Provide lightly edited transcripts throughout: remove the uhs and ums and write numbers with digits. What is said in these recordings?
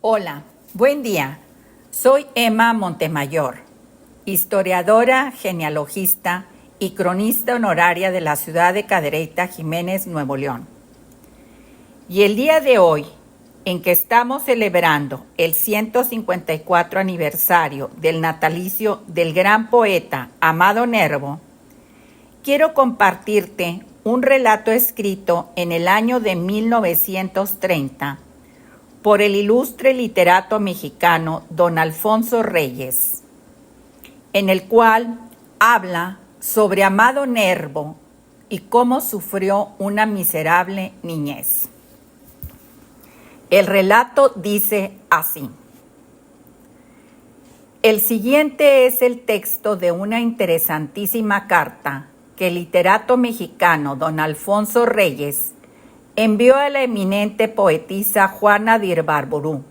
Hola, buen día. Soy Emma Montemayor, historiadora, genealogista y cronista honoraria de la ciudad de Cadereyta, Jiménez, Nuevo León. Y el día de hoy, en que estamos celebrando el 154 aniversario del natalicio del gran poeta Amado Nervo, quiero compartirte un relato escrito en el año de 1930 por el ilustre literato mexicano don Alfonso Reyes, en el cual habla sobre Amado Nervo y cómo sufrió una miserable niñez. El relato dice así: el siguiente es el texto de una interesantísima carta que el literato mexicano don Alfonso Reyes envió a la eminente poetisa Juana de Ibarburu.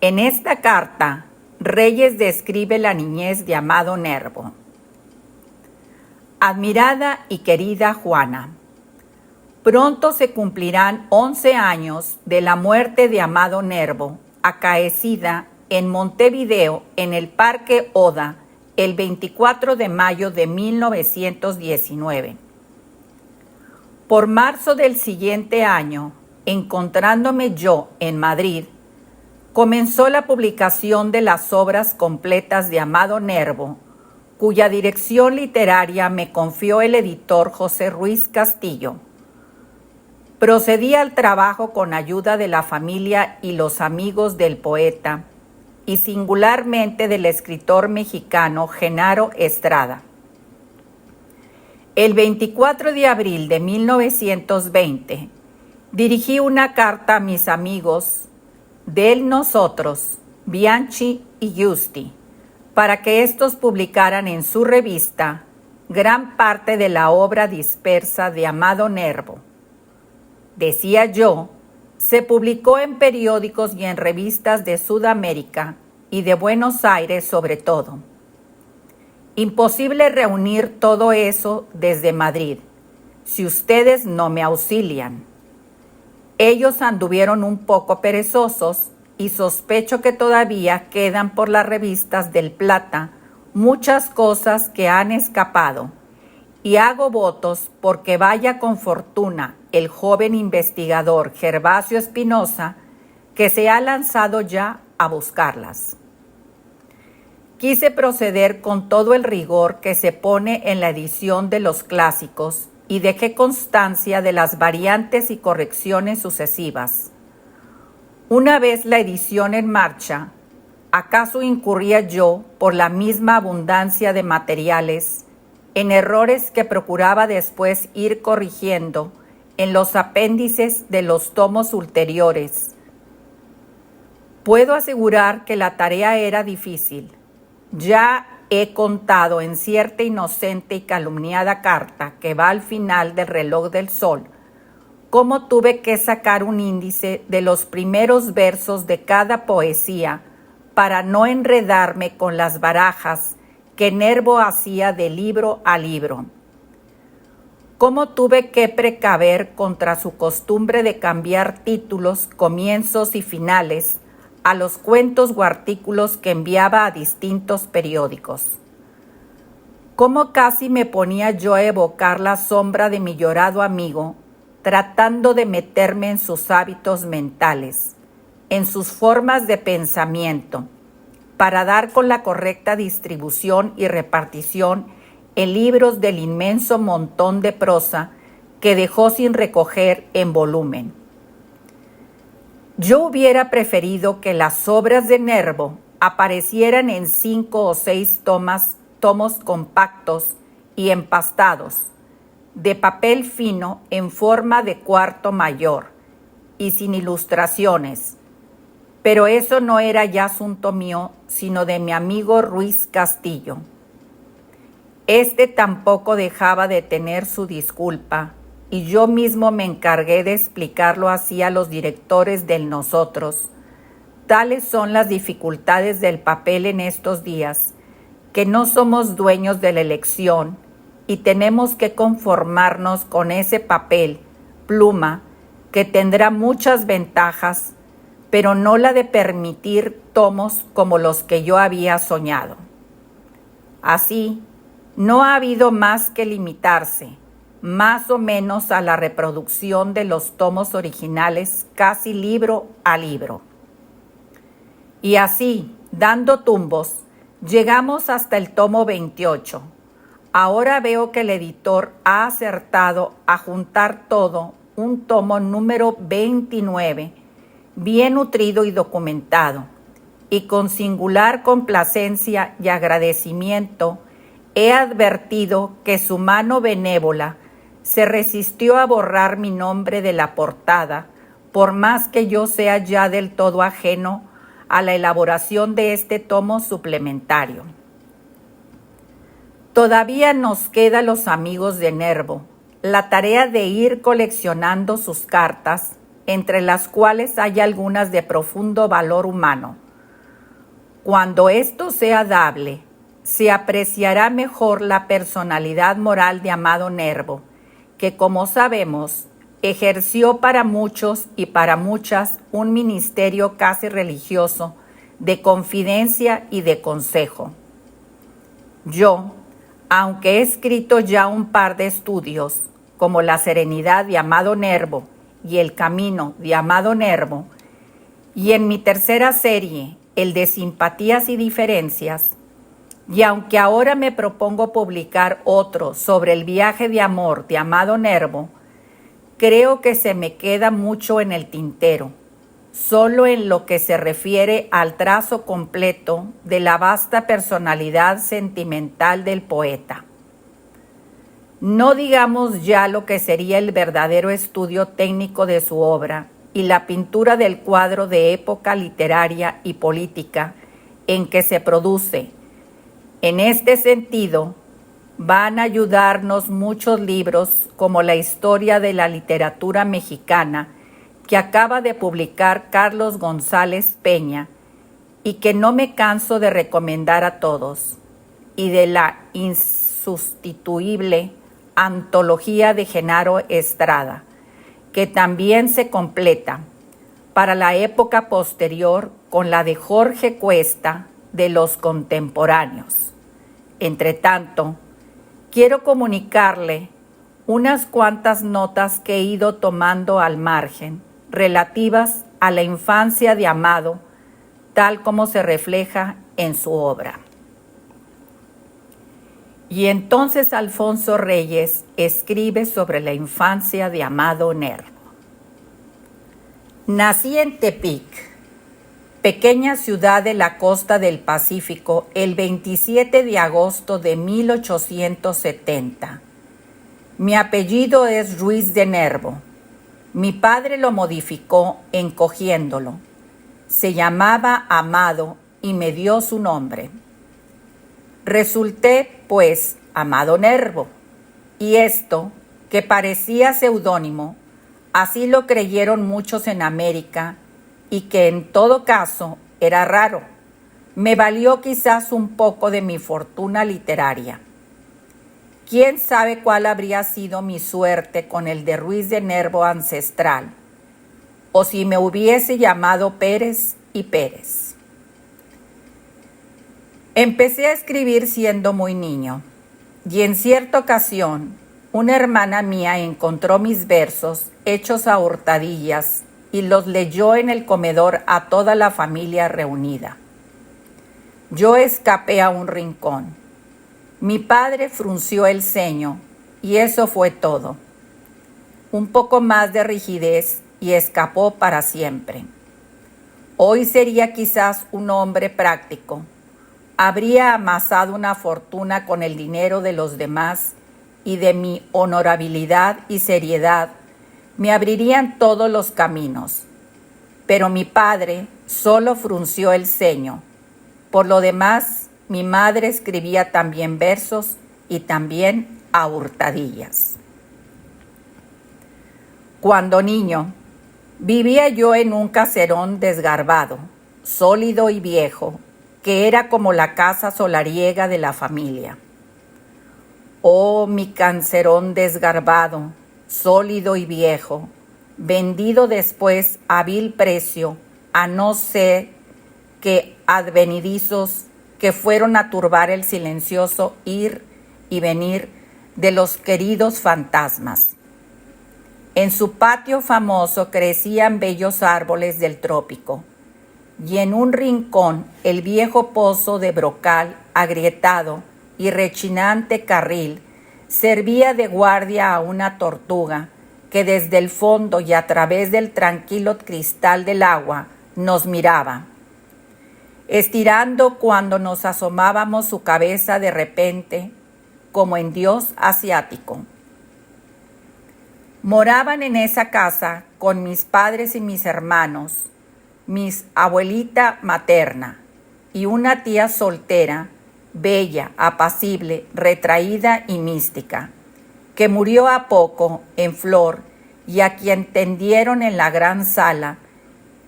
En esta carta, Reyes describe la niñez de Amado Nervo. Admirada y querida Juana, pronto se cumplirán 11 años de la muerte de Amado Nervo, acaecida en Montevideo, en el Parque Oda, el 24 de mayo de 1919. Por marzo del siguiente año, encontrándome yo en Madrid, comenzó la publicación de las obras completas de Amado Nervo, cuya dirección literaria me confió el editor José Ruiz Castillo. Procedí al trabajo con ayuda de la familia y los amigos del poeta, y singularmente del escritor mexicano Genaro Estrada. El 24 de abril de 1920, dirigí una carta a mis amigos del Nosotros, Bianchi y Giusti, para que estos publicaran en su revista gran parte de la obra dispersa de Amado Nervo. Decía yo, se publicó en periódicos y en revistas de Sudamérica y de Buenos Aires sobre todo. Imposible reunir todo eso desde Madrid, si ustedes no me auxilian. Ellos anduvieron un poco perezosos y sospecho que todavía quedan por las revistas del Plata muchas cosas que han escapado, y hago votos porque vaya con fortuna el joven investigador Gervasio Espinosa, que se ha lanzado ya a buscarlas. Quise proceder con todo el rigor que se pone en la edición de los clásicos y dejé constancia de las variantes y correcciones sucesivas. Una vez la edición en marcha, ¿acaso incurría yo, por la misma abundancia de materiales, en errores que procuraba después ir corrigiendo en los apéndices de los tomos ulteriores? Puedo asegurar que la tarea era difícil. Ya he contado en cierta inocente y calumniada carta que va al final del Reloj del Sol cómo tuve que sacar un índice de los primeros versos de cada poesía para no enredarme con las barajas que Nervo hacía de libro a libro. Cómo tuve que precaver contra su costumbre de cambiar títulos, comienzos y finales a los cuentos o artículos que enviaba a distintos periódicos. Cómo casi me ponía yo a evocar la sombra de mi llorado amigo, tratando de meterme en sus hábitos mentales, en sus formas de pensamiento, para dar con la correcta distribución y repartición en libros del inmenso montón de prosa que dejó sin recoger en volumen. Yo hubiera preferido que las obras de Nervo aparecieran en 5 o 6 tomos compactos y empastados, de papel fino en forma de cuarto mayor y sin ilustraciones, pero eso no era ya asunto mío, sino de mi amigo Ruiz Castillo. Este tampoco dejaba de tener su disculpa, y yo mismo me encargué de explicarlo así a los directores del Nosotros. Tales son las dificultades del papel en estos días, que no somos dueños de la elección y tenemos que conformarnos con ese papel, pluma, que tendrá muchas ventajas, pero no la de permitir tomos como los que yo había soñado. Así, no ha habido más que limitarse, más o menos a la reproducción de los tomos originales casi libro a libro. Y así, dando tumbos, llegamos hasta el tomo 28. Ahora veo que el editor ha acertado a juntar todo un tomo número 29, bien nutrido y documentado, y con singular complacencia y agradecimiento he advertido que su mano benévola se resistió a borrar mi nombre de la portada, por más que yo sea ya del todo ajeno a la elaboración de este tomo suplementario. Todavía nos queda a los amigos de Nervo la tarea de ir coleccionando sus cartas, entre las cuales hay algunas de profundo valor humano. Cuando esto sea dable, se apreciará mejor la personalidad moral de Amado Nervo, que, como sabemos, ejerció para muchos y para muchas un ministerio casi religioso de confidencia y de consejo. Yo, aunque he escrito ya un par de estudios, como La serenidad de Amado Nervo y El camino de Amado Nervo, y en mi tercera serie, el de Simpatías y Diferencias, y aunque ahora me propongo publicar otro sobre el viaje de amor de Amado Nervo, creo que se me queda mucho en el tintero, solo en lo que se refiere al trazo completo de la vasta personalidad sentimental del poeta. No digamos ya lo que sería el verdadero estudio técnico de su obra y la pintura del cuadro de época literaria y política en que se produce. En este sentido, van a ayudarnos muchos libros como La historia de la literatura mexicana, que acaba de publicar Carlos González Peña y que no me canso de recomendar a todos, y de la insustituible Antología de Genaro Estrada, que también se completa para la época posterior con la de Jorge Cuesta de los contemporáneos. Entre tanto, quiero comunicarle unas cuantas notas que he ido tomando al margen relativas a la infancia de Amado, tal como se refleja en su obra. Y entonces Alfonso Reyes escribe sobre la infancia de Amado Nervo. Nací en Tepic, pequeña ciudad de la costa del Pacífico, el 27 de agosto de 1870. Mi apellido es Ruiz de Nervo. Mi padre lo modificó encogiéndolo. Se llamaba Amado y me dio su nombre. Resulté, pues, Amado Nervo, y esto, que parecía seudónimo, así lo creyeron muchos en América, y que en todo caso era raro. Me valió quizás un poco de mi fortuna literaria. ¿Quién sabe cuál habría sido mi suerte con el de Ruiz de Nervo ancestral? O si me hubiese llamado Pérez y Pérez. Empecé a escribir siendo muy niño, y en cierta ocasión una hermana mía encontró mis versos hechos a hurtadillas y los leyó en el comedor a toda la familia reunida. Yo escapé a un rincón. Mi padre frunció el ceño y eso fue todo. Un poco más de rigidez y escapó para siempre. Hoy sería quizás un hombre práctico. Habría amasado una fortuna con el dinero de los demás y de mi honorabilidad y seriedad me abrirían todos los caminos. Pero mi padre solo frunció el ceño. Por lo demás, mi madre escribía también versos y también a hurtadillas. Cuando niño, vivía yo en un caserón desgarbado, sólido y viejo, que era como la casa solariega de la familia. Oh, mi caserón desgarbado, sólido y viejo, vendido después a vil precio a no ser que advenedizos que fueron a turbar el silencioso ir y venir de los queridos fantasmas. En su patio famoso crecían bellos árboles del trópico, y en un rincón el viejo pozo de brocal agrietado y rechinante carril servía de guardia a una tortuga que desde el fondo y a través del tranquilo cristal del agua nos miraba, estirando cuando nos asomábamos su cabeza de repente, como en dios asiático. Moraban en esa casa con mis padres y mis hermanos, mis abuelita materna y una tía soltera, bella, apacible, retraída y mística, que murió a poco en flor y a quien tendieron en la gran sala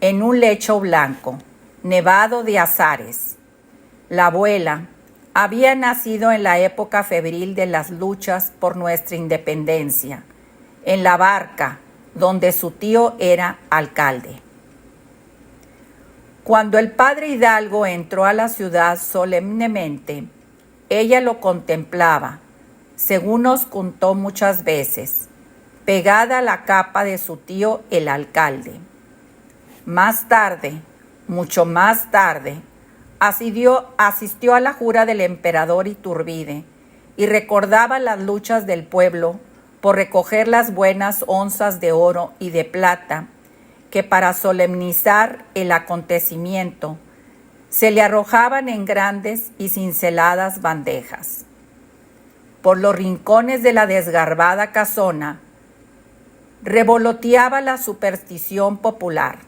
en un lecho blanco, nevado de azares. La abuela había nacido en la época febril de las luchas por nuestra independencia, en La Barca, donde su tío era alcalde. Cuando el padre Hidalgo entró a la ciudad solemnemente, ella lo contemplaba, según nos contó muchas veces, pegada a la capa de su tío el alcalde. Más tarde, mucho más tarde, asistió a la jura del emperador Iturbide y recordaba las luchas del pueblo por recoger las buenas onzas de oro y de plata que para solemnizar el acontecimiento se le arrojaban en grandes y cinceladas bandejas. Por los rincones de la desgarbada casona revoloteaba la superstición popular.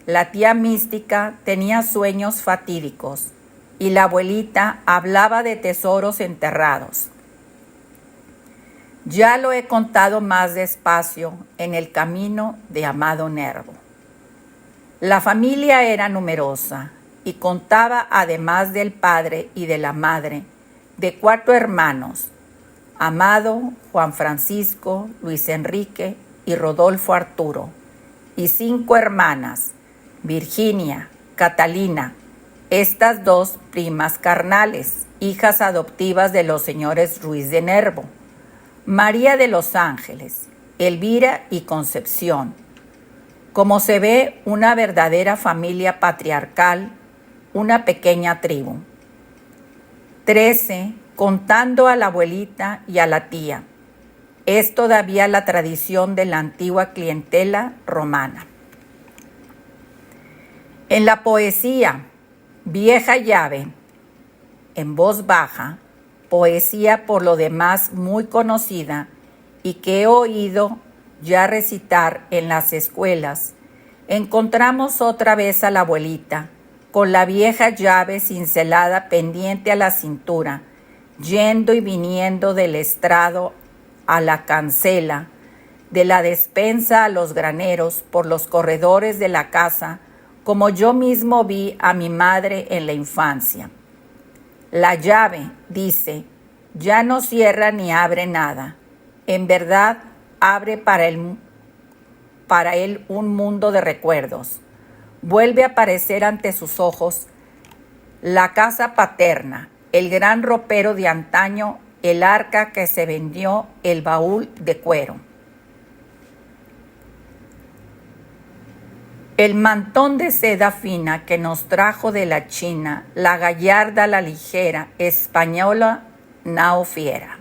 La tía mística tenía sueños fatídicos y la abuelita hablaba de tesoros enterrados. Ya lo he contado más despacio en el camino de Amado Nervo. La familia era numerosa y contaba, además del padre y de la madre, de 4 hermanos: Amado, Juan Francisco, Luis Enrique y Rodolfo Arturo, y 5 hermanas: Virginia, Catalina, estas 2 primas carnales, hijas adoptivas de los señores Ruiz de Nervo, María de los Ángeles, Elvira y Concepción. Como se ve, una verdadera familia patriarcal, una pequeña tribu. 13, contando a la abuelita y a la tía. Es todavía la tradición de la antigua clientela romana. En la poesía, Vieja Llave, en voz baja, poesía por lo demás muy conocida y que he oído ya recitar en las escuelas, encontramos otra vez a la abuelita, con la vieja llave cincelada pendiente a la cintura, yendo y viniendo del estrado a la cancela, de la despensa a los graneros, por los corredores de la casa, como yo mismo vi a mi madre en la infancia. La llave, dice, ya no cierra ni abre nada. En verdad, abre para él un mundo de recuerdos. Vuelve a aparecer ante sus ojos la casa paterna, el gran ropero de antaño, el arca que se vendió, el baúl de cuero. El mantón de seda fina que nos trajo de la China, la gallarda, la ligera, española, nao fiera.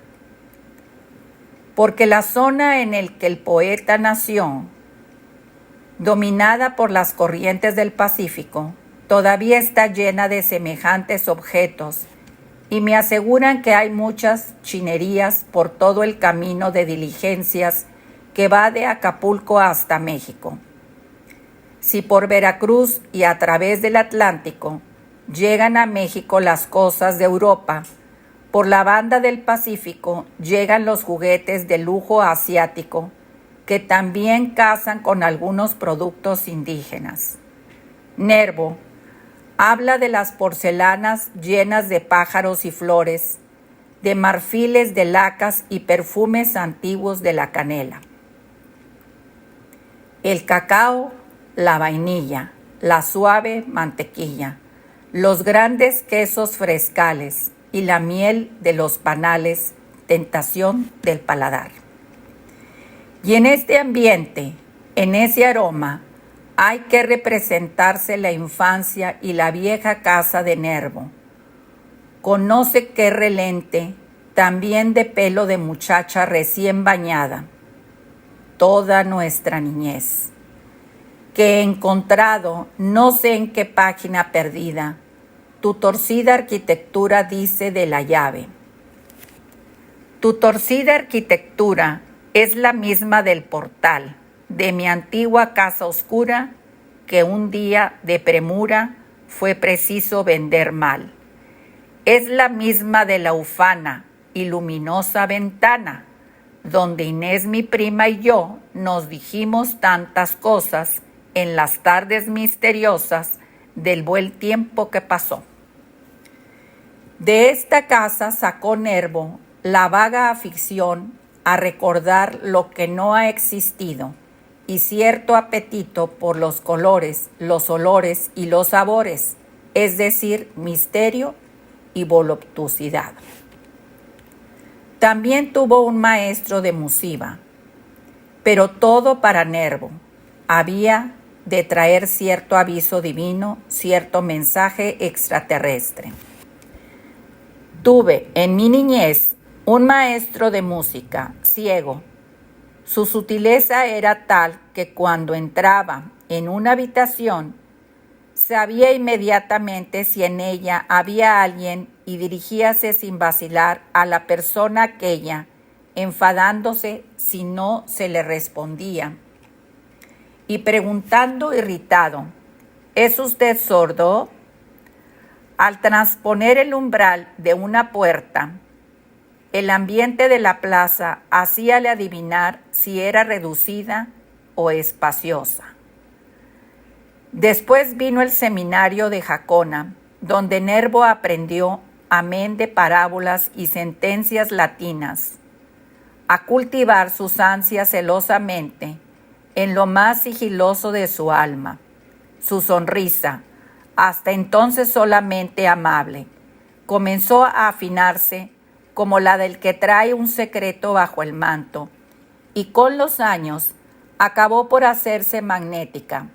Porque la zona en la que el poeta nació, dominada por las corrientes del Pacífico, todavía está llena de semejantes objetos, y me aseguran que hay muchas chinerías por todo el camino de diligencias que va de Acapulco hasta México. Si por Veracruz y a través del Atlántico llegan a México las cosas de Europa, por la banda del Pacífico llegan los juguetes de lujo asiático, que también casan con algunos productos indígenas. Nervo habla de las porcelanas llenas de pájaros y flores, de marfiles de lacas y perfumes antiguos de la canela. El cacao, la vainilla, la suave mantequilla, los grandes quesos frescales y la miel de los panales, tentación del paladar. Y en este ambiente, en ese aroma, hay que representarse la infancia y la vieja casa de Nervo. Conoce qué relente, también de pelo de muchacha recién bañada, toda nuestra niñez, que he encontrado no sé en qué página perdida, tu torcida arquitectura dice de la llave. Tu torcida arquitectura es la misma del portal de mi antigua casa oscura que un día de premura fue preciso vender mal. Es la misma de la ufana y luminosa ventana, donde Inés, mi prima, y yo nos dijimos tantas cosas en las tardes misteriosas del buen tiempo que pasó. De esta casa sacó Nervo la vaga afición a recordar lo que no ha existido y cierto apetito por los colores, los olores y los sabores, es decir, misterio y voluptuosidad. También tuvo un maestro de musiva, pero todo para Nervo. Había de traer cierto aviso divino, cierto mensaje extraterrestre. Tuve en mi niñez un maestro de música, ciego. Su sutileza era tal que cuando entraba en una habitación, sabía inmediatamente si en ella había alguien y dirigíase sin vacilar a la persona aquella, enfadándose si no se le respondía y preguntando irritado, ¿es usted sordo? Al transponer el umbral de una puerta, el ambiente de la plaza hacíale adivinar si era reducida o espaciosa. Después vino el seminario de Jacona, donde Nervo aprendió, amén de parábolas y sentencias latinas, a cultivar sus ansias celosamente en lo más sigiloso de su alma. Su sonrisa, hasta entonces solamente amable, comenzó a afinarse como la del que trae un secreto bajo el manto, y con los años acabó por hacerse magnética.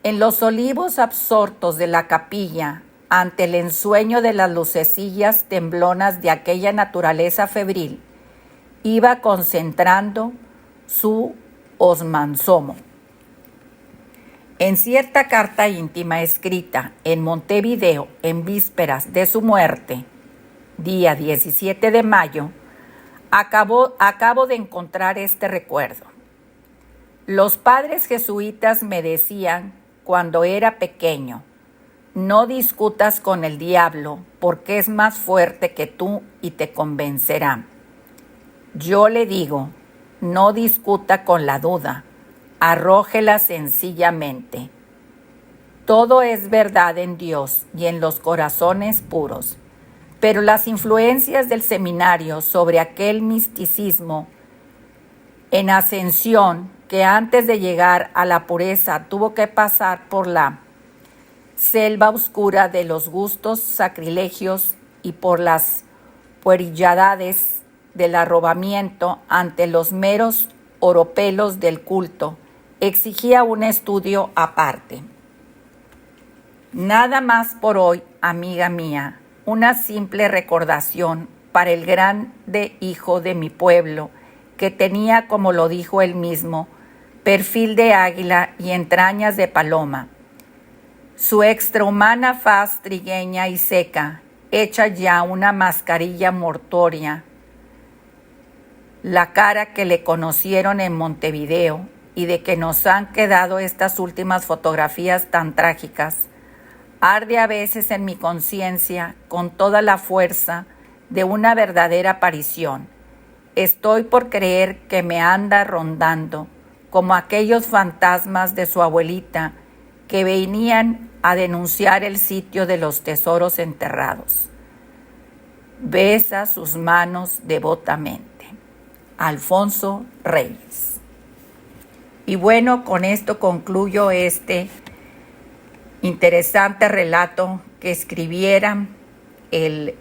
En los olivos absortos de la capilla, ante el ensueño de las lucecillas temblonas de aquella naturaleza febril, iba concentrando su osmansomo. En cierta carta íntima escrita en Montevideo en vísperas de su muerte, día 17 de mayo, acabo de encontrar este recuerdo. Los padres jesuitas me decían cuando era pequeño, no discutas con el diablo porque es más fuerte que tú y te convencerá. Yo le digo, no discuta con la duda, arrójela sencillamente. Todo es verdad en Dios y en los corazones puros, pero las influencias del seminario sobre aquel misticismo en ascensión que antes de llegar a la pureza tuvo que pasar por la selva oscura de los gustos sacrilegios y por las puerilladades del arrobamiento ante los meros oropelos del culto, exigía un estudio aparte. Nada más por hoy, amiga mía, una simple recordación para el grande hijo de mi pueblo, que tenía, como lo dijo él mismo, perfil de águila y entrañas de paloma. Su extrahumana faz trigueña y seca, hecha ya una mascarilla mortuoria, la cara que le conocieron en Montevideo y de que nos han quedado estas últimas fotografías tan trágicas, arde a veces en mi conciencia con toda la fuerza de una verdadera aparición. Estoy por creer que me anda rondando, como aquellos fantasmas de su abuelita que venían a denunciar el sitio de los tesoros enterrados. Besa sus manos devotamente. Alfonso Reyes. Y bueno, con esto concluyo este interesante relato que escribiera el